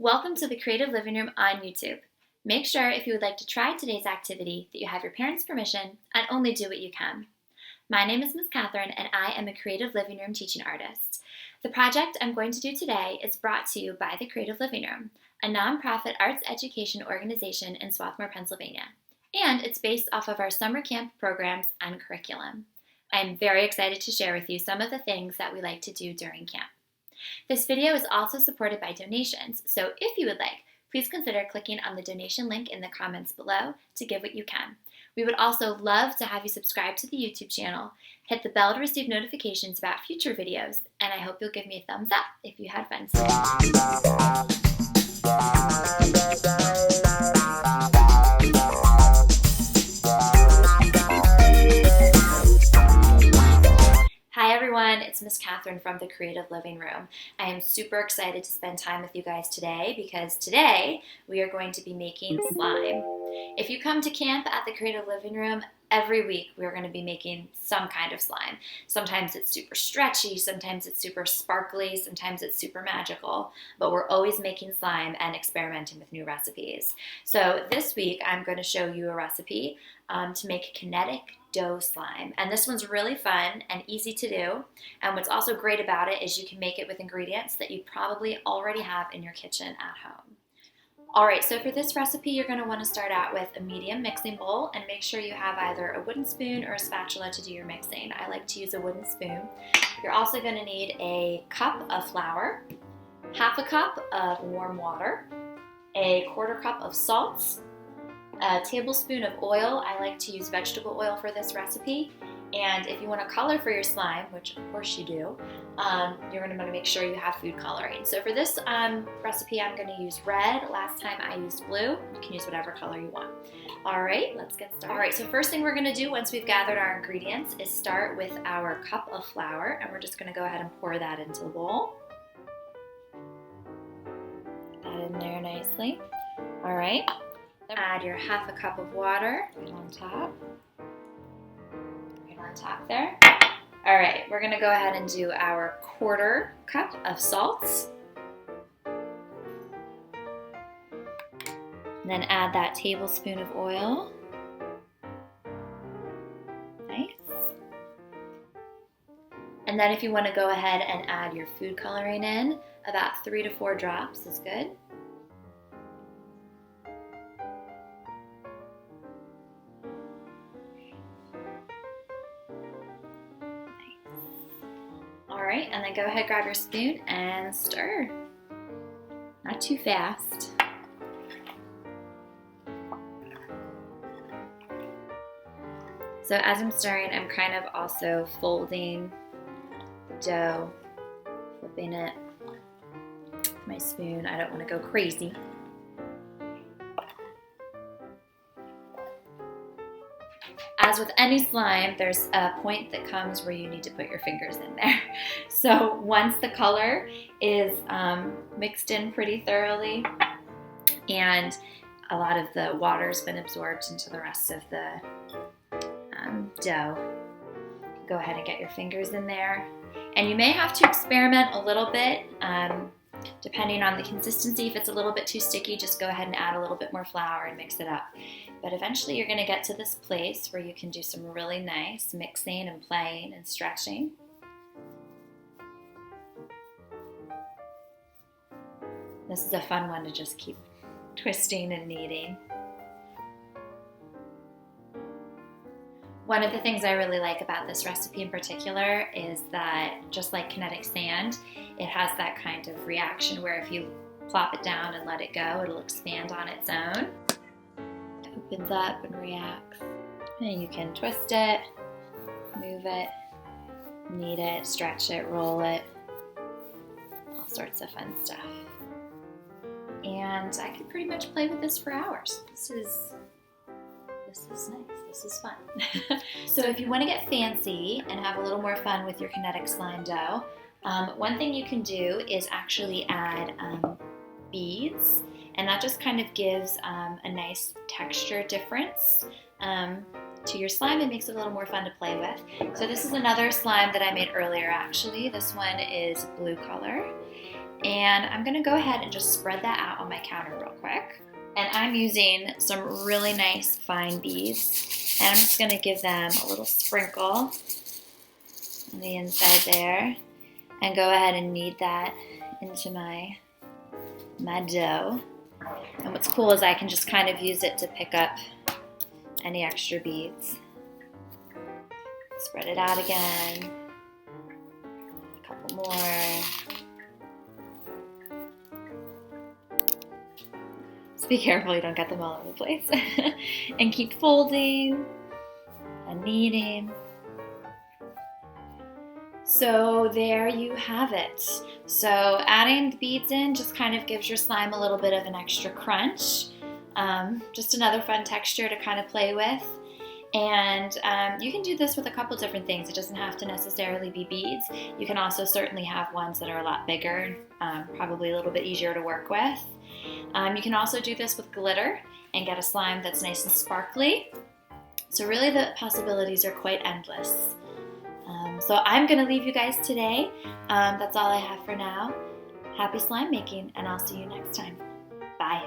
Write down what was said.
Welcome to the Creative Living Room on YouTube. Make sure if you would like to try today's activity that you have your parents' permission and only do what you can. My name is Ms. Catherine and I am a Creative Living Room teaching artist. The project I'm going to do today is brought to you by the Creative Living Room, a nonprofit arts education organization in Swarthmore, Pennsylvania. And it's based off of our summer camp programs and curriculum. I'm very excited to share with you some of the things that we like to do during camp. This video is also supported by donations, so if you would like, please consider clicking on the donation link in the comments below to give what you can. We would also love to have you subscribe to the YouTube channel, hit the bell to receive notifications about future videos, and I hope you'll give me a thumbs up if you had fun today. Hi everyone, it's Ms. Catherine from the Creative Living Room. I am super excited to spend time with you guys today because today we are going to be making slime. If you come to camp at the Creative Living Room, every week we're going to be making some kind of slime. Sometimes it's super stretchy, sometimes it's super sparkly, sometimes it's super magical, but we're always making slime and experimenting with new recipes. So this week I'm going to show you a recipe to make Kinetic Dough Slime, and this one's really fun and easy to do, and what's also great about it is you can make it with ingredients that you probably already have in your kitchen at home. Alright, so for this recipe you're going to want to start out with a medium mixing bowl and make sure you have either a wooden spoon or a spatula to do your mixing. I like to use a wooden spoon. You're also going to need a cup of flour, half a cup of warm water, a quarter cup of salt, a tablespoon of oil. I like to use vegetable oil for this recipe, and if you want to color for your slime, which of course you do, you're going to want to make sure you have food coloring. So for this recipe I'm going to use red. Last time I used blue. You can use whatever color you want. Alright, let's get started. Alright, so first thing we're going to do once we've gathered our ingredients is start with our cup of flour, and we're just going to go ahead and pour that into the bowl. Put that in there nicely. Alright. Add your half a cup of water right on top. Right on top there. All right, we're gonna go ahead and do our quarter cup of salt. And then add that tablespoon of oil. Nice. And then if you want to go ahead and add your food coloring in, about 3 to 4 drops is good. Alright, and then go ahead, grab your spoon and stir. Not too fast. So as I'm stirring, I'm kind of also folding the dough, flipping it with my spoon. I don't want to go crazy. As with any slime, there's a point that comes where you need to put your fingers in there. So once the color is mixed in pretty thoroughly and a lot of the water's been absorbed into the rest of the dough, go ahead and get your fingers in there. And you may have to experiment a little bit depending on the consistency. If it's a little bit too sticky, just go ahead and add a little bit more flour and mix it up. But eventually you're going to get to this place where you can do some really nice mixing and playing and stretching. This is a fun one to just keep twisting and kneading. One of the things I really like about this recipe in particular is that, just like kinetic sand, it has that kind of reaction where if you plop it down and let it go, it'll expand on its own. It opens up and reacts. And you can twist it, move it, knead it, stretch it, roll it, all sorts of fun stuff. And I could pretty much play with this for hours. This is nice. This is fun. So if you want to get fancy and have a little more fun with your kinetic slime dough, one thing you can do is actually add beads, and that just kind of gives a nice texture difference to your slime and makes it a little more fun to play with. So this is another slime that I made earlier actually. This one is blue color, And I'm gonna go ahead and just spread that out on my counter real quick. And I'm using some really nice fine beads. And I'm just gonna give them a little sprinkle on the inside there. And go ahead and knead that into my dough. And what's cool is I can just kind of use it to pick up any extra beads. Spread it out again. A couple more. Just be careful you don't get them all over the place. And keep folding and kneading. So there you have it. So adding the beads in just kind of gives your slime a little bit of an extra crunch. Just another fun texture to kind of play with. And you can do this with a couple different things. It doesn't have to necessarily be beads. You can also certainly have ones that are a lot bigger, probably a little bit easier to work with. You can also do this with glitter and get a slime that's nice and sparkly. So really the possibilities are quite endless. So I'm going to leave you guys today. That's all I have for now. Happy slime making, and I'll see you next time. Bye.